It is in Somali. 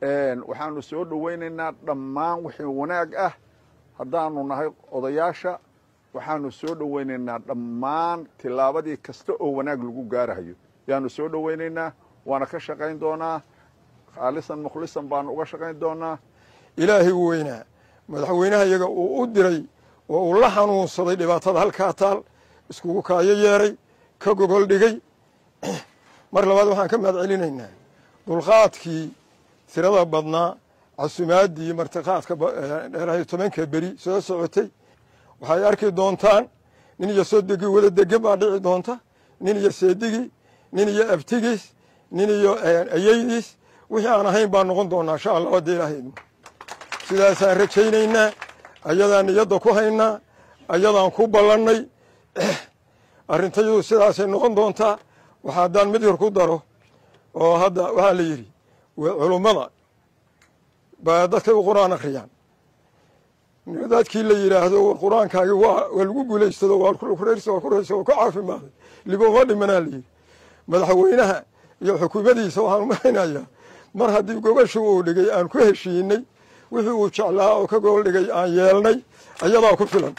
waxaanu soo dhawaynaynaa dhammaan wixii wanaag ah haddaanu nahay odayaasha waxaanu soo dhawaynaynaa dhammaan tilaabadii kasta oo wanaag lagu gaarayo yaanu soo dhawaynaynaa waana ka shaqayn doonaa khaalisan mukhlisan baanu uga shaqayn doonaa ilaahay weynaa madaxweynaha iyaga uu u diray oo uu la xanuunsaday dhibaatada halkaa taal iskugu kaayo yeeray ka gogol dhigay mar labaad waxaan ka mahad celinaynaa dulqaadkii tirada badnaa casumaadii martiqaadka dheerahay 10 beri soo socotay waxay arki doontaan nin iyo sodogii wada degan baa dhici doonta nin iyo seedigii nin iyo abtigiis nin iyo ayaydiis wixii aan ahayn baan noqon doonaa insha Allah wada ilaahay sidaasaan rajaynaynaa ayadaan niyada ku haynaa ayadaan ku ballanay arintaydu sidaasay noqon doontaa waxa hadaan mid yar ku daro oo hadda waxa la yiri culimada baa dadka quraan akhriyaan dadkii la yiraahdo quraankaagi waa lagu guuleystado waa ku ku caafimaad libo wadimana li madaxweynaha iyo xukuumadiisa waxaan u mahaynayaa mar haddii gobashu uu dhigay aan ku heshiinay wixii uu jeclaa oo ka gol dhigay aan yeelnay ayadaa ku filan